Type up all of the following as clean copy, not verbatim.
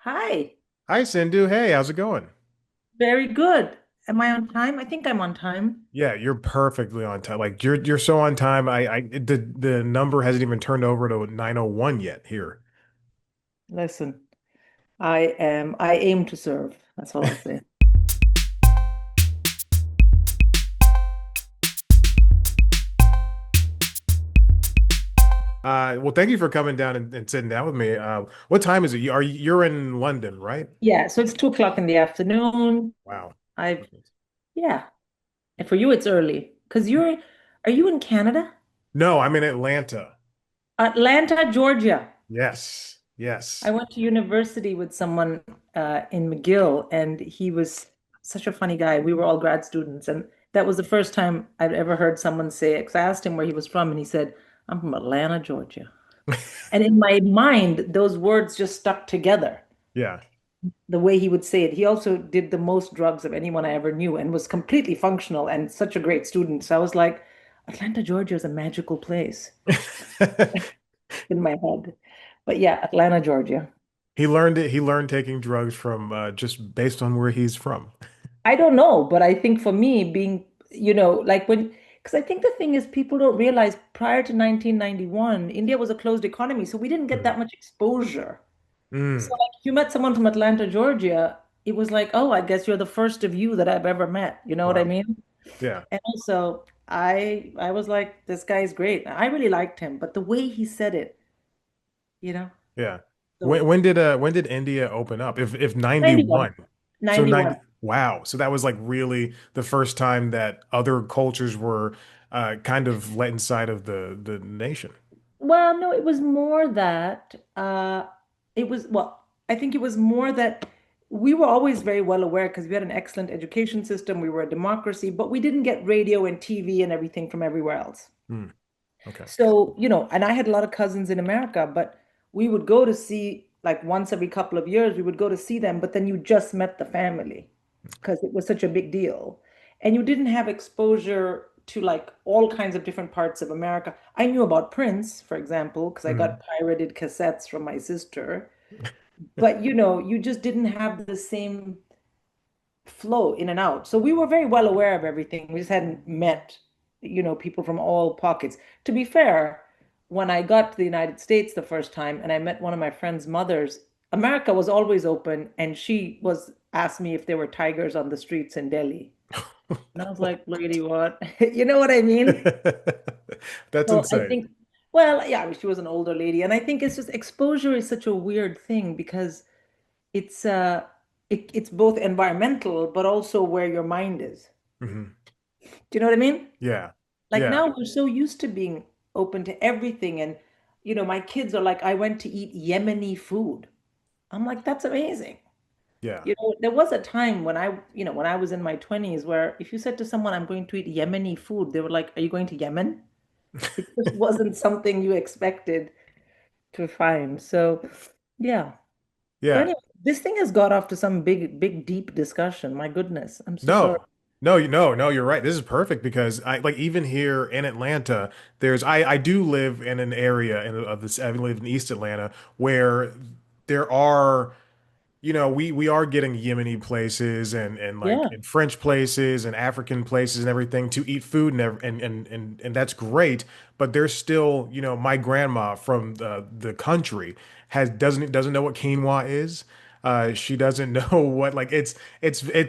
Hi, Hi, Sindhu. Hey, how's it going? very good. Am I on time? I think I'm on time. Yeah, you're perfectly on time. Like you're so on time. The number hasn't even turned over to 901 yet here. Listen, I aim to serve. That's all I'll say. Well, thank you for coming down and sitting down with me. What time is it? You're in London, right? Yeah, so it's 2 o'clock in the afternoon. Wow. I, yeah. And for you, it's early because are you in Canada? No, I'm in Atlanta. Atlanta, Georgia. Yes. I Yes. went to university with someone in McGill, and he was such a funny guy. We were all grad students, and that was the first time I'd ever heard someone say it. Because I asked him where he was from, and he said, "I'm from Atlanta, Georgia." And in my mind, those words just stuck together Yeah. the way he would say it. He also did the most drugs of anyone I ever knew and was completely functional and such a great student. So I was like, Atlanta, Georgia is a magical place in my head. But yeah, Atlanta, Georgia. He learned it. He learned taking drugs from just based on where he's from. I don't know, but I think for me, being, like because I think the thing is, people don't realize prior to 1991, India was a closed economy. So we didn't get Mm. that much exposure. So Mm. like if you met someone from Atlanta, Georgia, it was like, oh, I guess you're the first of you that I've ever met. You know what I Wow. mean? Yeah. And also I was like, this guy's great. I really liked him, but the way he said it, you know, Yeah. When so when did India open up? If 91, 91. So 91. 90 wow. So that was like really the first time that other cultures were kind of let inside of the nation. Well, no, it was more that I think it was more that we were always very well aware because we had an excellent education system, we were a democracy, but we didn't get radio and TV and everything from everywhere else. Hmm. Okay. So, and I had a lot of cousins in America, but we would go to see, like once every couple of years, we would go to see them, but then you just met the family because it was such a big deal. And you didn't have exposure to like all kinds of different parts of America. I knew about Prince, for example, because I Mhm. got pirated cassettes from my sister, but you just didn't have the same flow in and out. So we were very well aware of everything. We just hadn't met, people from all pockets. To be fair, when I got to the United States the first time and I met one of my friend's mothers, America was always open, and she was asked me if there were tigers on the streets in Delhi. And I was like, lady, what? You know what I mean? That's So I insane. think, well, yeah, she was an older lady. And I think it's just exposure is such a weird thing because it's it's both environmental but also where your mind is. Mhm. Do you know what I mean? Yeah. Like Yeah. now we're so used to being open to everything, and my kids are like, I went to eat Yemeni food. I'm like, that's amazing. Yeah. There was a time when I was in my 20s where if you said to someone, I'm going to eat Yemeni food, they were like, are you going to Yemen? It just wasn't something you expected to find. So, yeah. But Yeah. anyway, this thing has got off to some big, big, deep discussion. My goodness. I'm so sorry. No, no, no, you're right. This is perfect because I like even here in Atlanta, I do live in an area of this. I live in East Atlanta where there are, we are getting Yemeni places and like Yeah. and French places and African places and everything to eat food and that's great. But there's still, my grandma from the country doesn't know what quinoa is. She doesn't know what like it's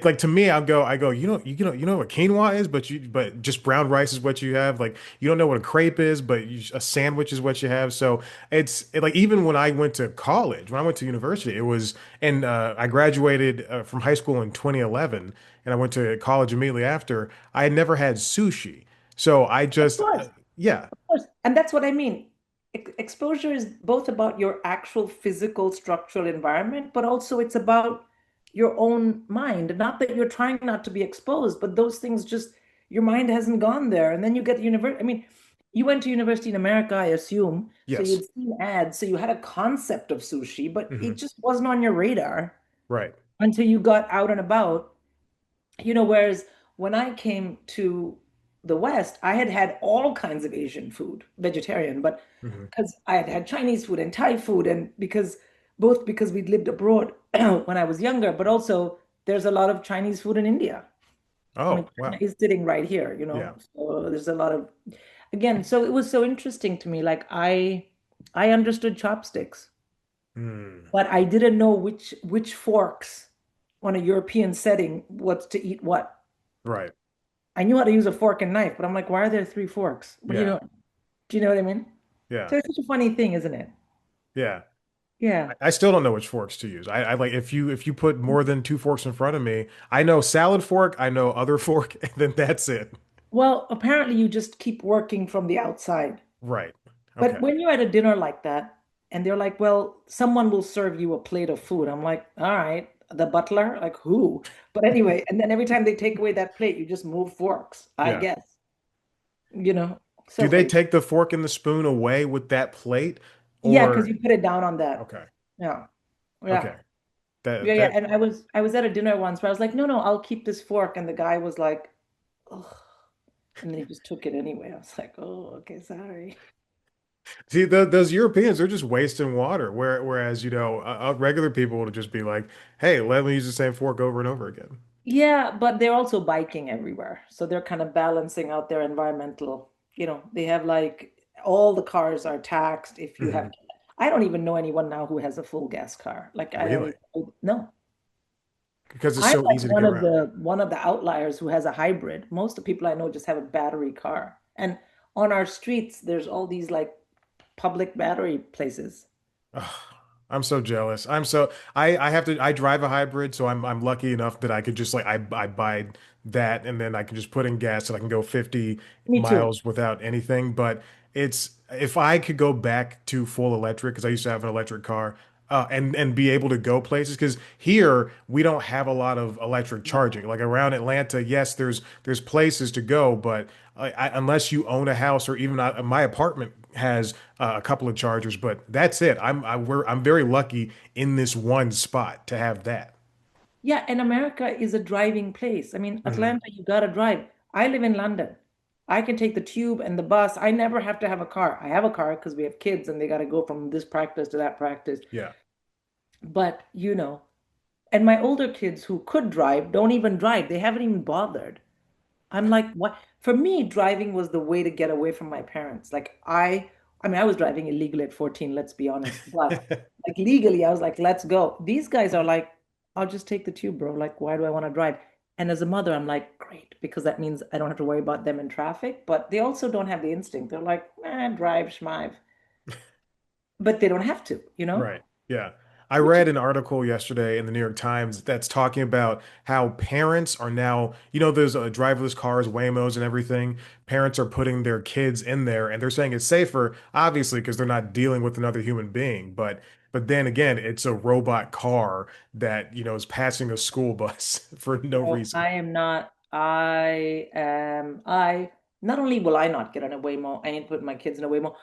like to me I go you know what quinoa is but just brown rice is what you have like you don't know what a crepe is but a sandwich is what you have so like even when I went to college when I went to university it was and I graduated from high school in 2011 and I went to college immediately after I had never had sushi so I Of just course. yeah Course. And that's what I mean. Exposure is both about your actual physical structural environment, but also it's about your own mind. Not that you're trying not to be exposed, but those things just, your mind hasn't gone there. And then you get university. I mean, you went to university in America, I assume. So yes you'd seen ads. So you had a concept of sushi, but it hmm just wasn't on your radar right until you got out and about. Whereas when I came to the West, I had had all kinds of Asian food, vegetarian, but hmm because I had had Chinese food and Thai food, and because both because we'd lived abroad when I was younger, but also there's a lot of Chinese food in India. I mean, Oh, China wow. is sitting right here, Yeah. So there's a lot of, again, so it was so interesting to me. Like I understood chopsticks, Hmm. but I didn't know which forks on a European setting what's to eat what. Right. I knew how to use a fork and knife, but I'm like, why are there three forks? What are you Yeah. doing? Do you know what I mean? Yeah. So it's such a funny thing, isn't it? Yeah. Yeah. I still don't know which forks to use. I like if you put more than two forks in front of me, I know salad fork, I know other fork, and then that's it. Well, apparently you just keep working from the outside. Right. But Okay. when you're at a dinner like that, and they're like, well, someone will serve you a plate of food. I'm like, all right, the butler, like who? But anyway, and then every time they take away that plate, you just move forks, I Yeah. guess. You know, Do so they crazy. take the fork and the spoon away with that plate? Yeah, because Or you put it down on that. okay. Yeah. Okay. Yeah. Yeah, That yeah. that And I was at a dinner once where I was like, no, no, I'll keep this fork. And the guy was like, ugh. And then he just took it anyway. I was like, oh, okay, sorry. See, those Europeans, they're just wasting water. Whereas, regular people would just be like, "Hey, let me use the same fork over and over again." Yeah, but they're also biking everywhere. So they're kind of balancing out their environmental, they have like all the cars are taxed if you have, Hmm. I don't even know anyone now who has a full gas car. Like I don't Really? even, no. Because it's I'm so like easy to get around. one of the outliers who has a hybrid. Most of the people I know just have a battery car. And on our streets, there's all these like public battery places. Ugh, I'm so jealous. I have to I drive a hybrid, so I'm lucky enough that I could just like I buy that and then I can just put in gas and I can go 50 Me too. miles without anything. But it's if I could go back to full electric, because I used to have an electric car, and be able to go places, because here we don't have a lot of electric charging. No. Like around Atlanta, yes, there's places to go, but unless you own a house or even my apartment has a couple of chargers, but that's it. I'm very lucky in this one spot to have that. Yeah, and America is a driving place. I mean, Hmm. Atlanta, you gotta drive. I live in London. I can take the tube and the bus. I never have to have a car. I have a car because we have kids and they gotta go from this practice to that practice. Yeah. But, and my older kids who could drive don't even drive. They haven't even bothered. I'm like, what? For me, driving was the way to get away from my parents. Like I mean, I was driving illegally at 14, let's be honest. But like legally, I was like, let's go. These guys are like, I'll just take the tube, bro. Like, why do I want to drive? And as a mother, I'm like, great, because that means I don't have to worry about them in traffic. But they also don't have the instinct. They're like, drive, schmive. But they don't have to. Right. Yeah. I Which is, read an article yesterday in the New York Times that's talking about how parents are now, those driverless cars, Waymos and everything. Parents are putting their kids in there and they're saying it's safer, obviously, because they're not dealing with another human being. But then again, it's a robot car that, is passing a school bus for no reason. I am not, not only will I not get on a Waymo, I need to put my kids in a Waymo.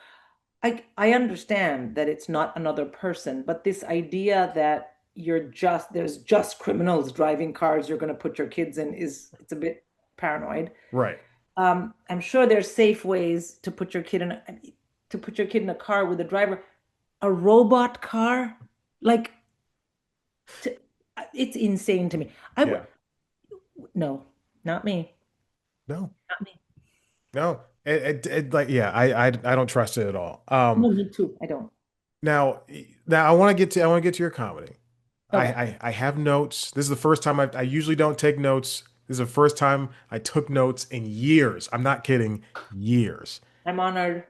I understand that it's not another person, but this idea that there's just criminals driving cars you're going to put your kids in it's a bit paranoid. Right. I'm sure there's safe ways to put your kid in a car with a driver. A robot car, like to, it's insane to me. I would Yeah. no, not me, No. not me. No. Like, yeah, I don't trust it at all. No, me too. I don't. Now, now I want to get to your comedy. I, Okay, I I have notes. This is the first time I usually don't take notes. This is the first time I took notes in years. I'm not kidding, years. I'm honored.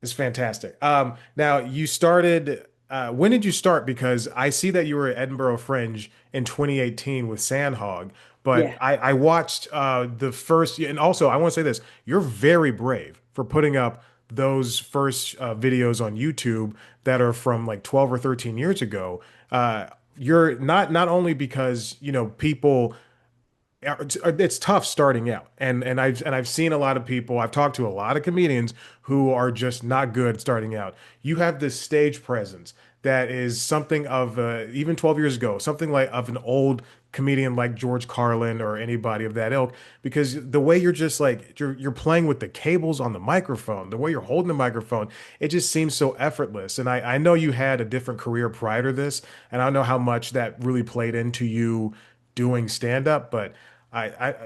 It's fantastic. Now you started. When did you start? Because I see that you were at Edinburgh Fringe in 2018 with Sandhog, but Yeah. I watched the first, and also I want to say this: you're very brave for putting up those first videos on YouTube that are from like 12 or 13 years ago. You're not only because people it's tough starting out and I've seen a lot of people, I've talked to a lot of comedians who are just not good starting out. You have this stage presence that is something of even 12 years ago, something like of an old comedian like George Carlin or anybody of that ilk, because the way you're just like you're playing with the cables on the microphone, the way you're holding the microphone, it just seems so effortless. And I know you had a different career prior to this, and I don't know how much that really played into you doing stand up, but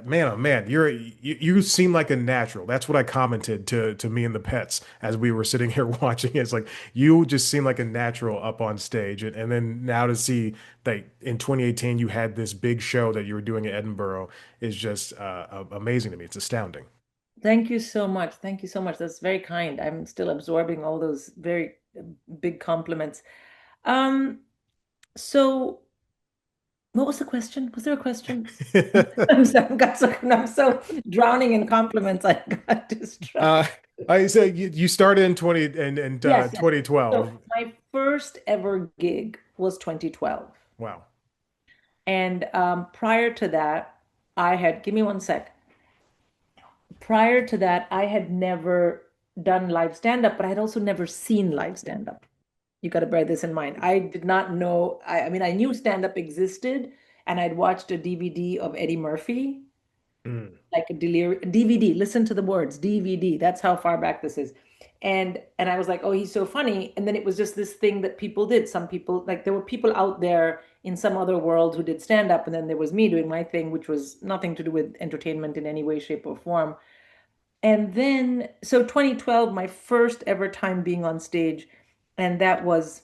man, oh man, you seem like a natural. That's what I commented to me and the pets as we were sitting here watching. It's like you just seem like a natural up on stage, and then now to see that in 2018 you had this big show that you were doing in Edinburgh is just amazing to me. It's astounding. Thank you so much. Thank you so much. That's very kind. I'm still absorbing all those very big compliments. Um, so what was the question? Was there a question? I'm so drowning in compliments. I got uh, distracted. I said you started in Yes, yes. 2012. So my first ever gig was 2012. Wow. And prior to that, give me one sec. Prior to that, I had never done live stand-up, but I had also never seen live stand-up. You got to bear this in mind. I did not know, I mean, I knew stand-up existed, and I'd watched a DVD of Eddie Murphy, Mm. like a DVD. Listen to the words, DVD. That's how far back this is. And I was like, oh, he's so funny. And then it was just this thing that people did. Some people, like there were people out there in some other world who did stand up, and then there was me doing my thing, which was nothing to do with entertainment in any way, shape, or form. And then, so 2012, my first ever time being on stage, and that was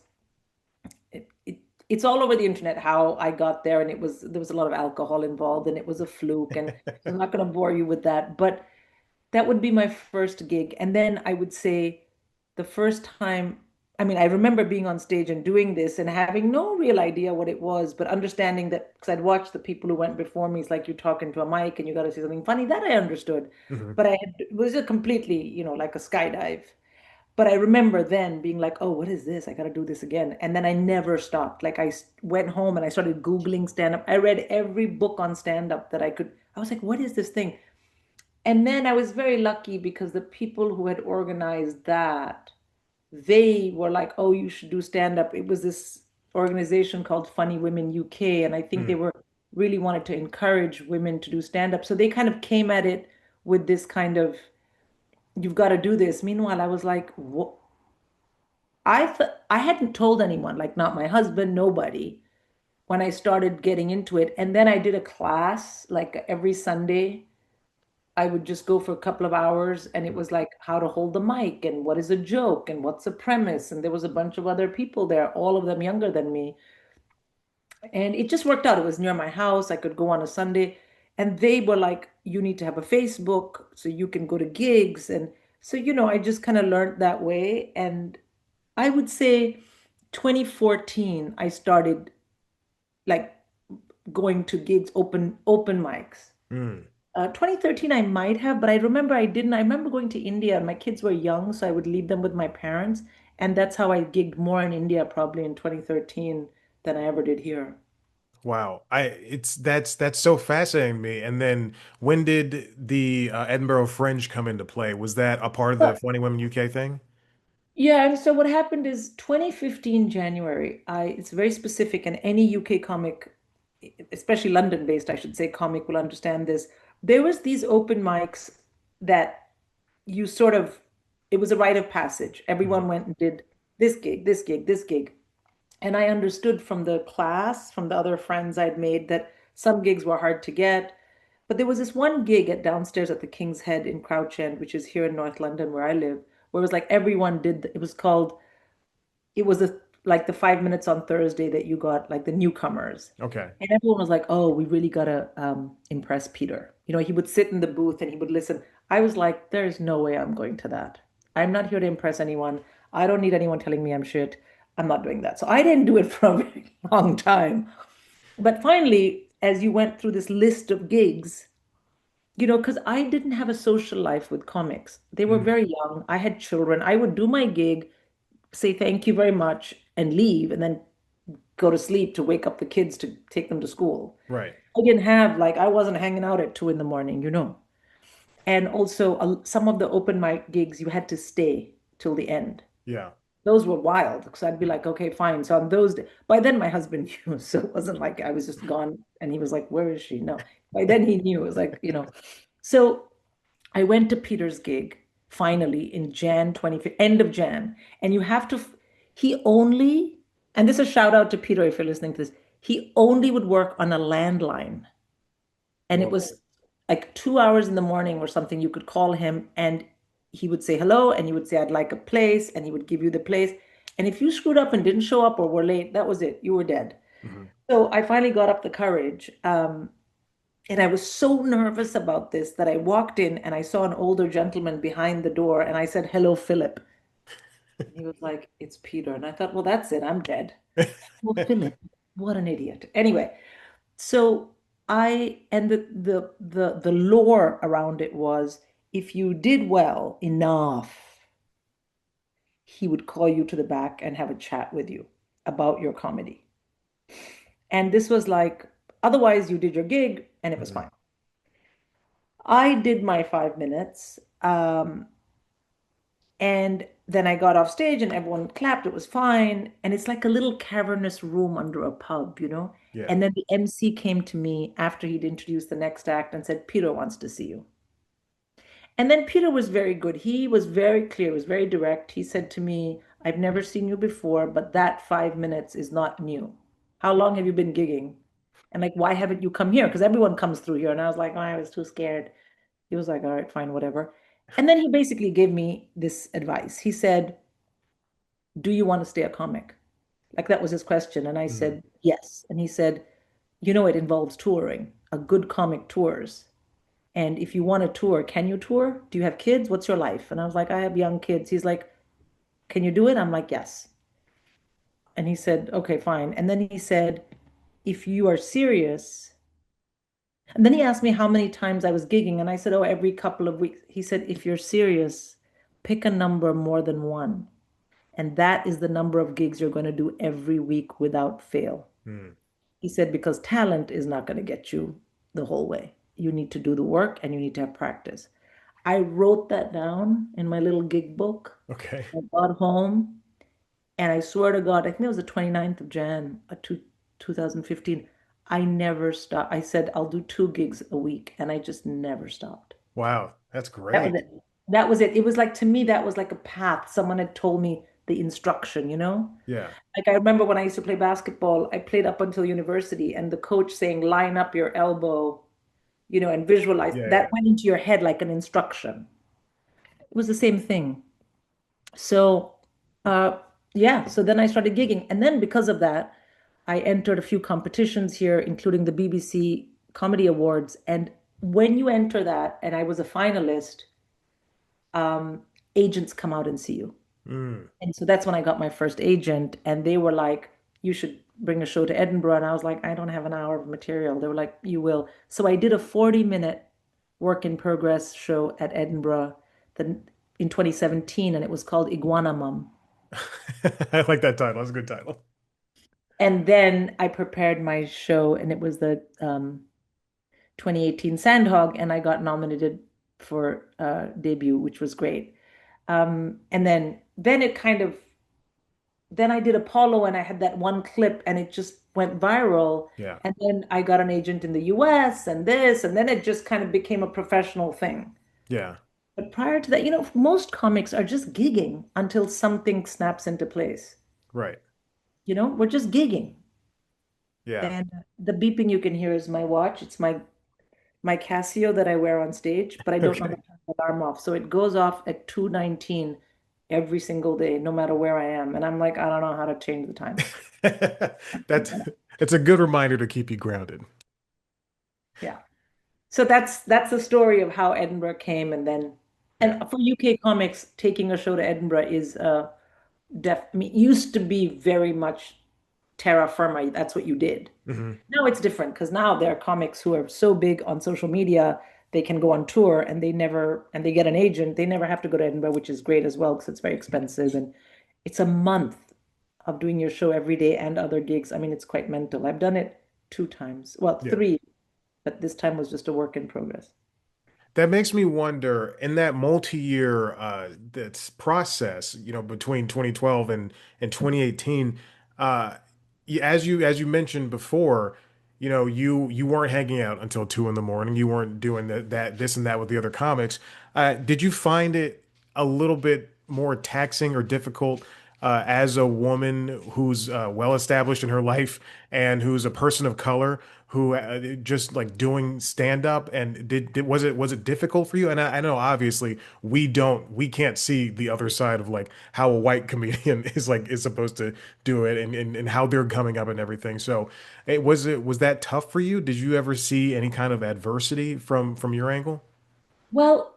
it's all over the internet how I got there, and there was a lot of alcohol involved, and it was a fluke, and I'm not going to bore you with that, but that would be my first gig. And then I would say the first time, I mean, I remember being on stage and doing this and having no real idea what it was, but understanding that because I'd watched the people who went before me, it's like you're talking to a mic and you got to say something funny, that I understood. Mhm. But it was a completely, like a skydive. But I remember then being like, oh, what is this? I got to do this again. And then I never stopped. Like went home and I started Googling stand up. I read every book on stand up that I could. I was like, what is this thing? And then I was very lucky because the people who had organized that, they were like, oh, you should do stand up. It was this organization called Funny Women UK. And I think they Mm. were really wanted to encourage women to do stand up. So they kind of came at it with this kind of, you've got to do this. Meanwhile, I was like, what? I hadn't told anyone, like not my husband, nobody, when I started getting into it. And then I did a class like every Sunday. I would just go for a couple of hours, and it was like how to hold the mic and what is a joke and what's a premise. And there was a bunch of other people there, all of them younger than me. And it just worked out. It was near my house. I could go on a Sunday. And they were like, you need to have a Facebook so you can go to gigs. And so, I just kind of learned that way. And I would say 2014, I started like going to gigs, open mics. Mm. 2013, I might have, but I remember I didn't. I remember going to India, and my kids were young, so I would leave them with my parents. And that's how I gigged more in India probably in 2013 than I ever did here. Wow. That's so fascinating to me. And then when did the Edinburgh Fringe come into play? Was that a part of the Well, Funny Women UK thing? yeah, and so what happened is 2015 January, it's very specific, and any UK comic, especially London-based, I should say, comic will understand this. There was these open mics that you sort of, it was a rite of passage. Everyone Mhm. went and did this gig, this gig, this gig. And I understood from the class, from the other friends I'd made, that some gigs were hard to get. But there was this one gig at downstairs at the King's Head in Crouch End, which is here in North London where I live, where it was like everyone did, it was called, it was like the 5 minutes on Thursday that you got like the newcomers. Okay. And everyone was like, oh, we really gotta impress Peter. He would sit in the booth and he would listen. I was like, there's no way I'm going to that. I'm not here to impress anyone. I don't need anyone telling me I'm shit. I'm not doing that. So I didn't do it for a very long time. But finally, as you went through this list of gigs, because I didn't have a social life with comics. They were Mm. very young. I had children. I would do my gig, say thank you very much, and leave, and then go to sleep to wake up the kids to take them to school. Right. I didn't have like I wasn't hanging out at 2 in the morning. And also some of the open mic gigs you had to stay till the end. Yeah. those were wild because I'd be like, okay, fine. So on those, by then my husband knew, so it wasn't like I was just gone and he was like, where is she? No, by then he knew. It was like, So I went to Peter's gig finally in Jan 25th, end of Jan, and you have to. He only, and this is a shout out to Peter if you're listening to this. He only would work on a landline, and it Whoa. was like 2 hours in the morning or something. You could call him, and he would say hello, and you would say, "I'd like a place," and he would give you the place. And if you screwed up and didn't show up or were late, that was it. You were dead. Mhm. So I finally got up the courage. And I was so nervous about this that I walked in and I saw an older gentleman behind the door and I said, "Hello, Philip." And he was like, "It's Peter." And I thought, well, that's it. I'm dead. Well, Philip, what an idiot. Anyway, so and the lore around it was if you did well enough, he would call you to the back and have a chat with you about your comedy. And this was like, otherwise you did your gig and it was Mhm. fine. I did my 5 minutes. And then I got off stage and everyone clapped. It was fine. And it's like a little cavernous room under a pub. Yeah. And then the MC came to me after he'd introduced the next act and said, "Peter wants to see you." And then Peter was very good. He was very clear, was very direct. He said to me, "I've never seen you before, but that 5 minutes is not new. How long have you been gigging? And like, why haven't you come here? Because everyone comes through here." And I was like, "Oh, I was too scared." He was like, "All right, fine, whatever." And then he basically gave me this advice. He said, "Do you want to stay a comic?" Like that was his question. And I Mhm. said, "Yes." And he said, "It involves touring. A good comic tours. And if you want to tour, can you tour? Do you have kids? What's your life?" And I was like, "I have young kids." He's like, "Can you do it?" I'm like, "Yes." And he said, "Okay, fine." And then he said, "If you are serious," and then he asked me how many times I was gigging. And I said, "Oh, every couple of weeks." He said, "If you're serious, pick a number more than one. And that is the number of gigs you're going to do every week without fail." Mhm. He said, "Because talent is not going to get you the whole way. You need to do the work and you need to have practice." I wrote that down in my little gig book. Okay. I got home and I swear to God, I think it was the 29th of Jan, 2015. I never stopped. I said, "I'll do 2 gigs a week." And I just never stopped. Wow. That's That was great. it. That was it. It was like, to me, that was like a path. Someone had told me the instruction. Yeah. Like I remember when I used to play basketball, I played up until university, and the coach saying, "Line up your elbow, and visualize." Yeah. That Yeah. went into your head like an instruction. It was the same thing. So, uh, yeah, so then I started gigging. And then because of that, I entered a few competitions here, including the BBC Comedy Awards. And when you enter that, and I was a finalist, um, agents come out and see you. Mm. And so that's when I got my first agent, and they were like, "You should bring a show to Edinburgh." And I was like, "I don't have an hour of material." They were like, "You will." So I did a 40-minute work in progress show at Edinburgh in 2017, and it was called Iguana Mum. I like that title. That's a good title. And then I prepared my show, and it was the 2018 Sandhog, and I got nominated for debut, which was great. And then it kind of then I did Apollo and I had that one clip and it just went viral. Yeah. And then I got an agent in the US and this, and then it just kind of became a professional thing. Yeah. But prior to that, most comics are just gigging until something snaps into place. Right. We're just gigging. Yeah. And the beeping you can hear is my watch. It's my Casio that I wear on stage, but I don't know how Okay. to turn the alarm off. So it goes off at 2:19 every single day, no matter where I am. And I'm like, I don't know how to change the time. That's it's a good reminder to keep you grounded. Yeah. So that's the story of how Edinburgh came, Yeah. and for UK comics, taking a show to Edinburgh is I mean, used to be very much terra firma. That's what you did. Hmm. Now it's different because now there are comics who are so big on social media, they can go on tour and they get an agent. They never have to go to Edinburgh, which is great as well because it's very expensive and it's a month of doing your show every day and other gigs. I mean, it's quite mental. I've done it 2 times, well, Yeah. three, but this time was just a work in progress. That makes me wonder in that multi-year that's process, between 2012 and 2018, uh, as you mentioned before, you weren't hanging out until 2 in the morning. You weren't doing that this and that with the other comics. Did you find it a little bit more taxing or difficult as a woman who's well established in her life and who's a person of color who just like doing stand up and was it difficult for you? And I know obviously we can't see the other side of like how a white comedian is supposed to do it and how they're coming up and everything. So was that tough for you? Did you ever see any kind of adversity from your angle? Well,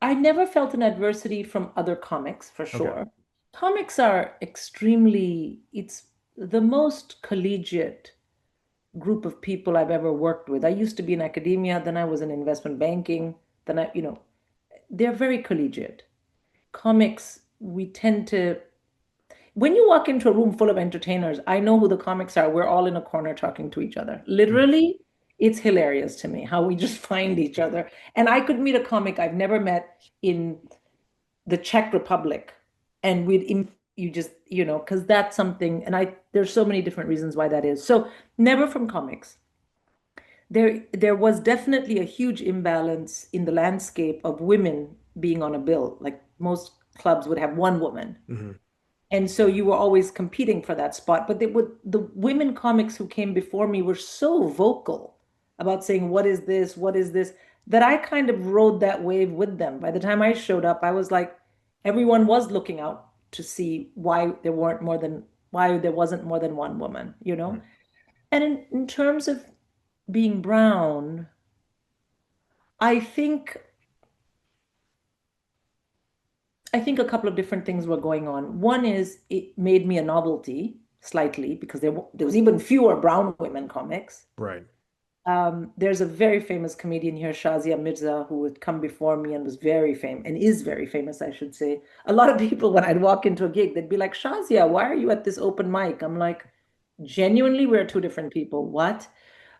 I never felt an adversity from other comics for Okay. sure. Comics are it's the most collegiate group of people I've ever worked with. I used to be in academia, then I was in investment banking, then they're very collegiate. Comics, we tend to, when you walk into a room full of entertainers, I know who the comics are. We're all in a corner talking to each other. Mm. Literally, it's hilarious to me how we just find each other. And I could meet a comic I've never met in the Czech Republic, and you just, because that's something, and there's so many different reasons why that is. So never from comics. There was definitely a huge imbalance in the landscape of women being on a bill. Like most clubs would have one woman. Hmm. And so you were always competing for that spot. But the women comics who came before me were so vocal about saying, what is this? What is this? That I kind of rode that wave with them. By the time I showed up, I was like, everyone was looking out to see why there wasn't more than one woman, you know? And in terms of being brown, I think I think a couple of different things were going on. One is it made me a novelty slightly because there was even fewer brown women comics. Right. There's a very famous comedian here, Shazia Mirza, who had come before me and was very famous and is very famous, I should say. A lot of people, when I'd walk into a gig, they'd be like, Shazia, why are you at this open mic? I'm like, genuinely, we're two different people. What?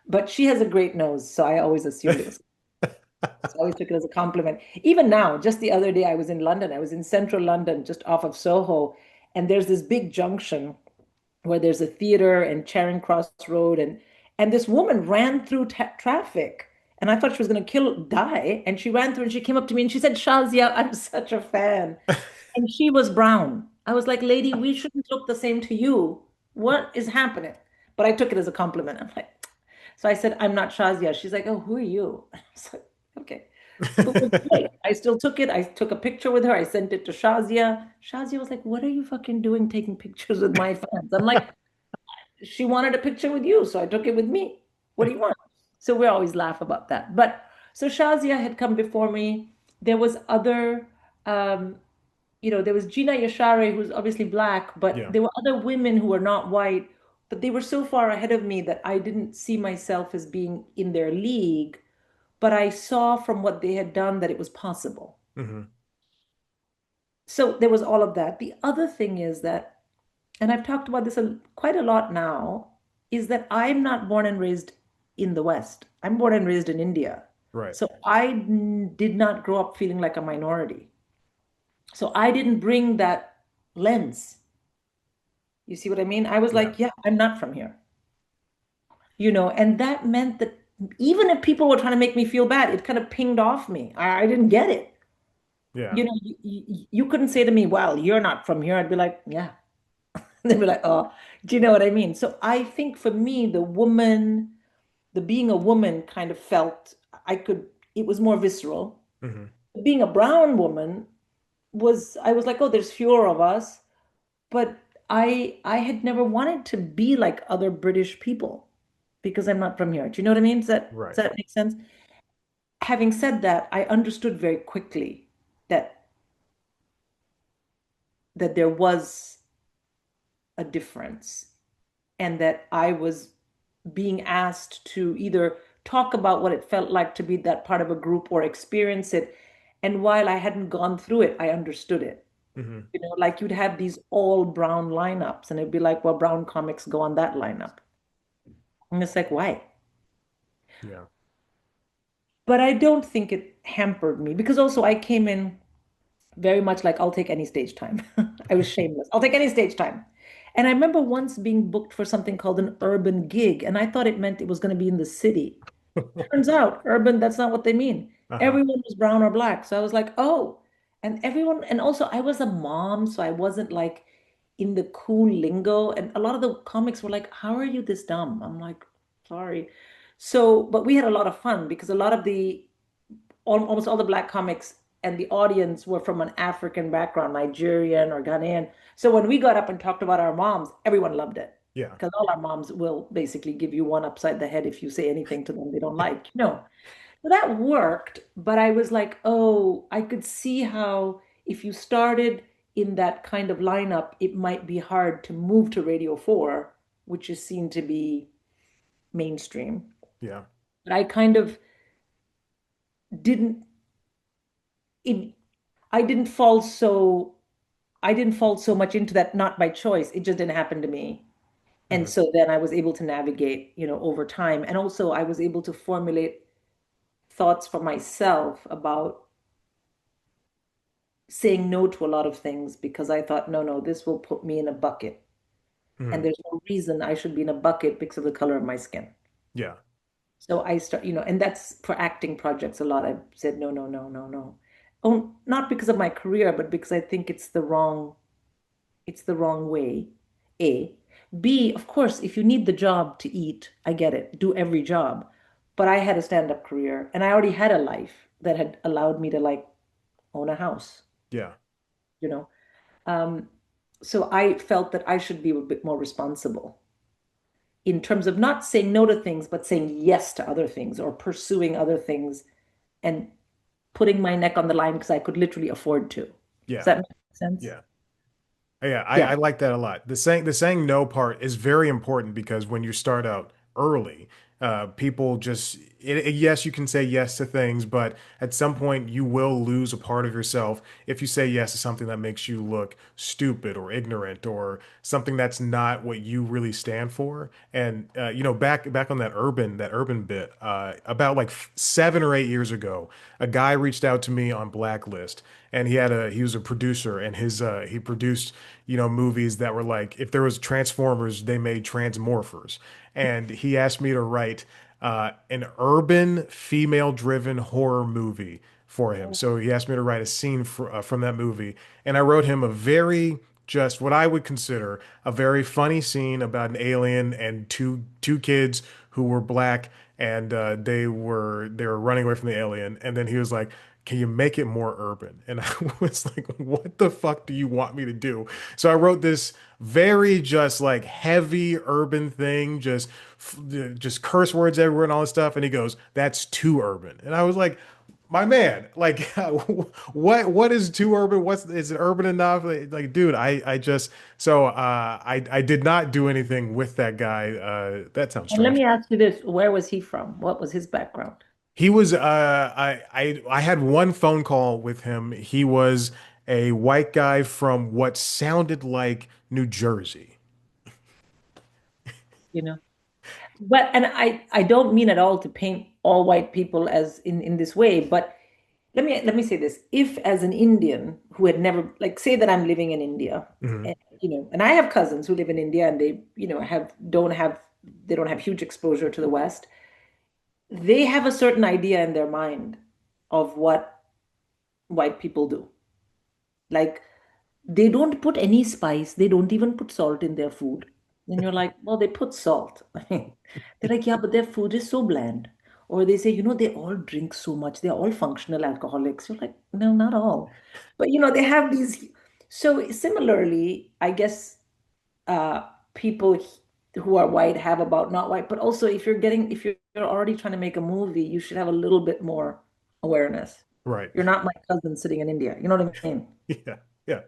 But she has a great nose, so I always assumed it was. So I always took it as a compliment. Even now, just the other day, I was in London. I was in central London, just off of Soho, and there's this big junction where there's a theater and Charing Cross Road, and this woman ran through traffic, and I thought she was going to die, and she ran through and she came up to me and she said, "Shazia, I'm such a fan," and she was brown. I was like, "Lady, we shouldn't look the same to you. What is happening?" But I took it as a compliment. I'm like, so I said, "I'm not Shazia." She's like, "Oh, who are you?" I was like, "Okay." But it was great. I still took it. I took a picture with her. I sent it to Shazia. Shazia was like, "What are you fucking doing taking pictures with my fans?" I'm like, she wanted a picture with you, so I took it with me. What do you want? So we always laugh about that. But so Shazia had come before me. There was other, um, there was Gina Yashare, who's obviously black, but Yeah. there were other women who were not white, but they were so far ahead of me that I didn't see myself as being in their league. But I saw from what they had done that it was possible. Hmm. So there was all of that. The other thing is that, and I've talked about this quite a lot now, is that I'm not born and raised in the West. I'm born and raised in India. Right. So I did not grow up feeling like a minority. So I didn't bring that lens. You see what I mean? I was Yeah. like, yeah, I'm not from here. And that meant that even if people were trying to make me feel bad, it kind of pinged off me. I didn't get it. Yeah. You couldn't say to me, well, you're not from here. I'd be like, yeah. They'd be like, oh, do you know what I mean? So I think for me, the being a woman kind of felt it was more visceral. Hmm. Being a brown woman I was like, oh, there's fewer of us. But I had never wanted to be like other British people because I'm not from here. Do you know what I mean? Does Right. that make sense? Having said that, I understood very quickly that there was a difference and that I was being asked to either talk about what it felt like to be that part of a group or experience it. And while I hadn't gone through it, I understood it. Hmm. Like you'd have these all brown lineups, and it'd be like, well, brown comics go on that lineup. And it's like, why? Yeah. But I don't think it hampered me because also I came in very much like I'll take any stage time. I was shameless. I'll take any stage time. And I remember once being booked for something called an urban gig, and I thought it meant it was going to be in the city. Turns out, urban, that's not what they mean. Uh-huh. Everyone was brown or black. So I was like, oh. And everyone, and also I was a mom, so I wasn't like in the cool lingo. And a lot of the comics were like, how are you this dumb? I'm like, sorry. So, but we had a lot of fun because a lot of almost all the black comics and the audience were from an African background, Nigerian or Ghanaian. So when we got up and talked about our moms, everyone loved it Yeah. because all our moms will basically give you one upside the head if you say anything to them they don't like. No. So that worked, but I was like, oh, I could see how if you started in that kind of lineup, it might be hard to move to Radio 4, which is seen to be mainstream. Yeah. But I kind of didn't it I didn't fall so I didn't fall so much into that, not by choice. It just didn't happen to me. And Mhm. so then I was able to navigate, over time. And also I was able to formulate thoughts for myself about saying no to a lot of things because I thought, no, no, this will put me in a bucket. And Mhm. there's no reason I should be in a bucket because of the color of my skin. Yeah. So I start, and that's for acting projects a lot. I've said no, no, no, no, no. Oh, not because of my career, but because I think it's the wrong way. A. B, of course, if you need the job to eat, I get it. Do every job. But I had a stand-up career and I already had a life that had allowed me to like own a house, Yeah. you know. Um, so I felt that I should be a bit more responsible in terms of not saying no to things, but saying yes to other things or pursuing other things and putting my neck on the line because I could literally afford to. Does Yeah. that make sense? Yeah. Yeah, Yeah. I like that a lot. The saying no part is very important because when you start out early, people just yes, you can say yes to things, but at some point you will lose a part of yourself if you say yes to something that makes you look stupid or ignorant or something that's not what you really stand for. And back on that urban bit, about like 7 or 8 years ago, a guy reached out to me on Blacklist, and he was a producer, and he produced movies that were like, if there was Transformers, they made Transmorphers. And he asked me to write an urban female-driven horror movie for him. So he asked me to write a scene from that movie, and I wrote him a very just what I would consider a very funny scene about an alien and two kids who were black, and they were running away from the alien. And then he was like, can you make it more urban? And I was like, what the fuck do you want me to do? So I wrote this very just like heavy urban thing, just curse words everywhere and all this stuff. And he goes, that's too urban. And I was like, my man, like, what is too urban? Is it urban enough? Like, dude, I just so I did not do anything with that guy. That sounds And let strange. me ask you this, where was he from? What was his background? He was I had one phone call with him. He was a white guy from what sounded like New Jersey. You know? But and I don't mean at all to paint all white people as in this way, but let me say this. If as an Indian who had never like say that I'm living in India Hmm. and I have cousins who live in India and they, they don't have huge exposure to the West, they have a certain idea in their mind of what white people do. Like they don't put any spice. They don't even put salt in their food. And you're like, well, they put salt. They're like, yeah, but their food is so bland. Or they say, they all drink so much. They're all functional alcoholics. You're like, no, not all. But, they have these. So similarly, I guess uh, people who are white have about not white. But also, if you're already trying to make a movie, you should have a little bit more awareness. Right. You're not my cousin sitting in India. You know what I mean? Yeah. Yeah.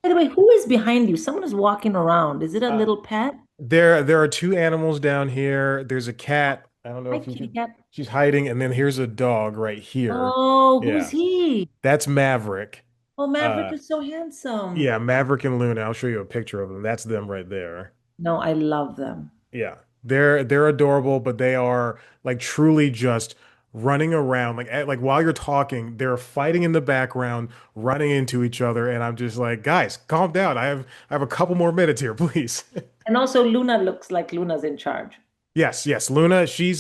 By the way, who is behind you? Someone is walking around. Is it a Uh, little pet? there are two animals down here. There's a cat. I don't know Hi, if you kitty can. cat. She's hiding, and then here's a dog right here. Oh, who's Yeah. he? That's Maverick. Oh, Maverick Uh is so handsome. yeah, Maverick and Luna. I'll show you a picture of them. That's them right there. No, I love them. Yeah. They're adorable, but they are like truly just running around like while you're talking, they're fighting in the background, running into each other, and I'm just like, guys, calm down. I have a couple more minutes here, please. And also Luna looks like Luna's in charge. Yes, yes. Luna, she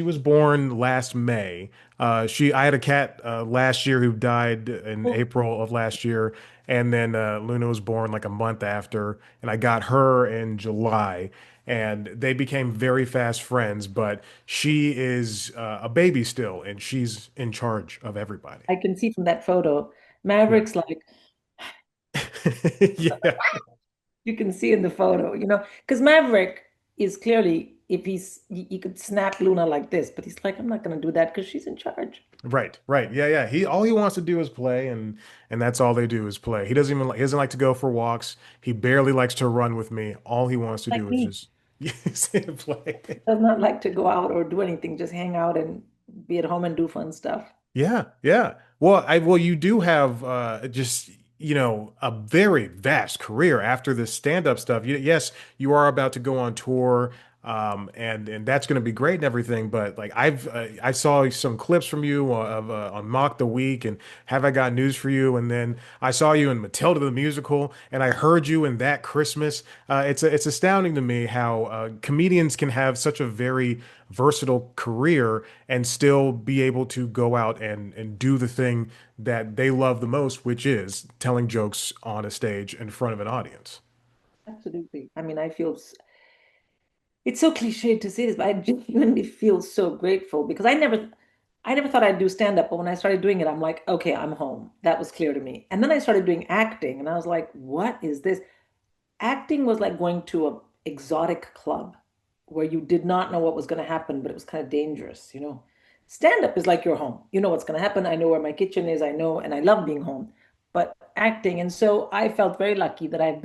was born last May. I had a cat last year who died in Oh, April of last year, and then Luna was born like a month after, and I got her in July, and they became very fast friends, but she is a baby still, and she's in charge of everybody. I can see from that photo. Yeah. Maverick's like, Yeah. you can see in the photo, because Maverick is clearly, if he could snap Luna like this, but he's like, I'm not going to do that because she's in charge. Right, right. Yeah, yeah. He all he wants to do is play and that's all they do is play. He doesn't like to go for walks. He barely likes to run with me. All he wants to Like do is me, just sit and play. does not like to go out or do anything, just hang out and be at home and do fun stuff. Yeah, yeah. Well, you do have just, a very vast career after this stand-up stuff. Yes, you are about to go on tour, and that's going to be great and everything. But like I saw some clips from you of on Mock the Week and Have I Got News for You, and then I saw you in Matilda the musical, and I heard you in That Christmas. It's astounding to me how comedians can have such a very versatile career and still be able to go out and do the thing that they love the most, which is telling jokes on a stage in front of an audience. Absolutely. I mean, it's so cliche to say this, but I genuinely feel so grateful because I never thought I'd do stand up, but when I started doing it, I'm like, okay, I'm home. That was clear to me. And then I started doing acting, and I was like, what is this? Acting was like going to a exotic club where you did not know what was going to happen, but it was kind of dangerous. Stand up is like your home. You know what's going to happen. I know where my kitchen is. I know, and I love being home. But acting, and so I felt very lucky that I've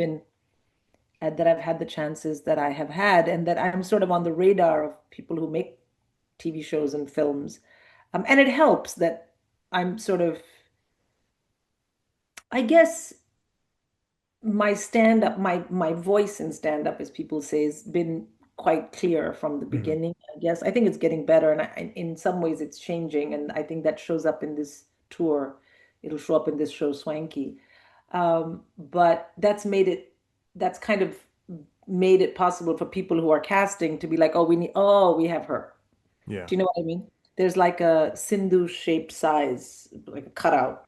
had the chances that I have had, and that I'm sort of on the radar of people who make TV shows and films. And it helps that I'm sort of, I guess, my stand up, my voice in stand up, as people say, has been quite clear from the Mhm. beginning. I guess I think it's getting better, and in some ways it's changing, and I think that shows up in this tour. It'll show up in this show, Swanky. But that's kind of made it possible for people who are casting to be like, oh, we have her. Yeah. Do you know what I mean? There's like a Sindhu shaped size, like a cutout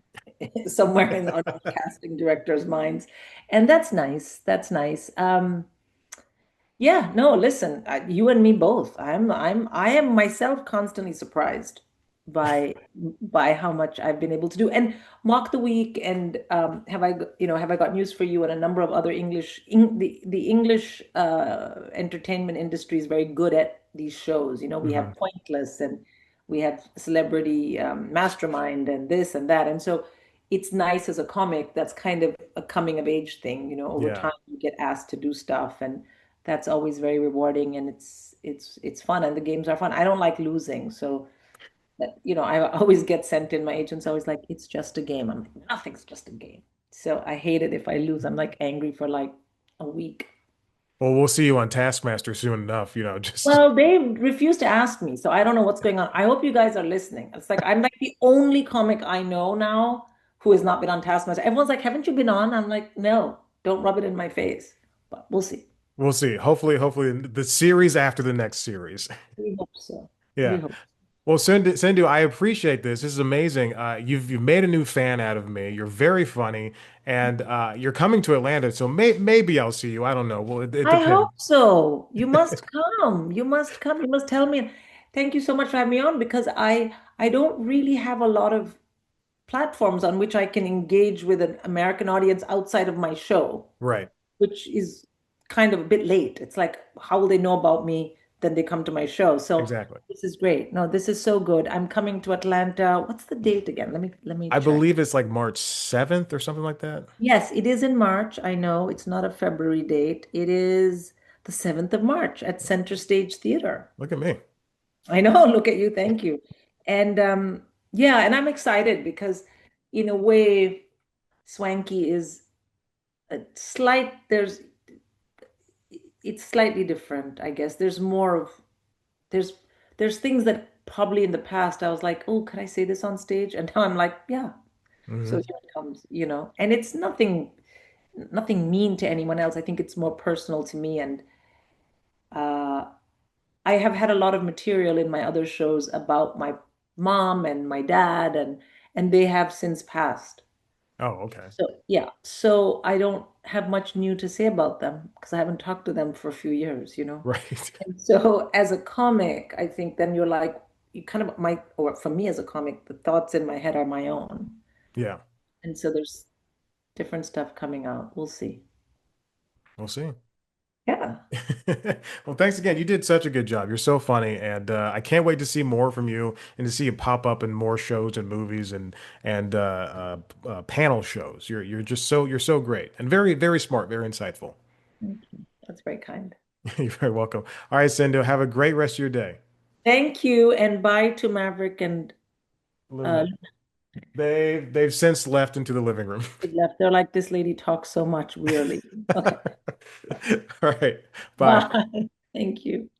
somewhere in on casting directors' minds. And that's nice. That's nice. Yeah, no, listen, you and me both. I am myself constantly surprised by by how much I've been able to do. And Mock the Week and have I got news for you, and a number of other the English entertainment industry is very good at these shows. We Hmm. have Pointless, and we have Celebrity Mastermind, and this and that. And so it's nice as a comic that's kind of a coming of age thing. Over Yeah. time you get asked to do stuff, and that's always very rewarding, and it's fun, and the games are fun. I don't like losing, so I always get sent in. My agent's always like, it's just a game. I'm like, nothing's just a game. So I hate it if I lose. I'm like angry for like a week. Well, we'll see you on Taskmaster soon enough, just Well, they refuse to ask me, so I don't know what's going on. I hope you guys are listening. It's like I'm like the only comic I know now who has not been on Taskmaster. Everyone's like, haven't you been on? I'm like, no, don't rub it in my face. But we'll see. we'll see. Hopefully the series after the next series. We hope so. We Yeah. hope. Well, Sindhu, I appreciate this. This is amazing. You've made a new fan out of me. You're very funny, and you're coming to Atlanta, so maybe I'll see you. I don't know. Well, it I depends. hope so. You must come. You must come. You must tell me. Thank you so much for having me on, because I don't really have a lot of platforms on which I can engage with an American audience outside of my show, Right. which is kind of a bit late. It's like, how will they know about me? Then they come to my show. So Exactly. this is great. No, this is so good. I'm coming to Atlanta. What's the date again? Let me I check. believe it's like March 7th or something like that. Yes, it is in March. I know it's not a February date. It is the 7th of March at Center Stage Theater. Look at me. I know, look at you. Thank you. And yeah, and I'm excited because in a way, Swanky is it's slightly different, I guess. There's more of there's there's things that probably in the past I was like, oh, can I say this on stage? And now I'm like, yeah. So Hmm. here it comes, and it's nothing mean to anyone else. I think it's more personal to me. And uh, I have had a lot of material in my other shows about my mom and my dad, and they have since passed. Oh, okay. So yeah, so I don't have much new to say about them because I haven't talked to them for a few years. Right. And so as a comic, I think then you're like, you kind of might, or for me as a comic, the thoughts in my head are my own. Yeah, And so there's different stuff coming out. We'll see. we'll see. Yeah. Well, thanks again. You did such a good job. You're so funny, and I can't wait to see more from you and to see you pop up in more shows and movies and panel shows. You're so great and very very smart, very insightful. Thank you. That's very kind. You're very welcome. All right, Sindhu, have a great rest of your day. Thank you, and bye to Maverick and uh Luna. They've since left into the living room. they left. They're like, this lady talks so much weirdly. Okay. All right. Bye. Bye. Thank you.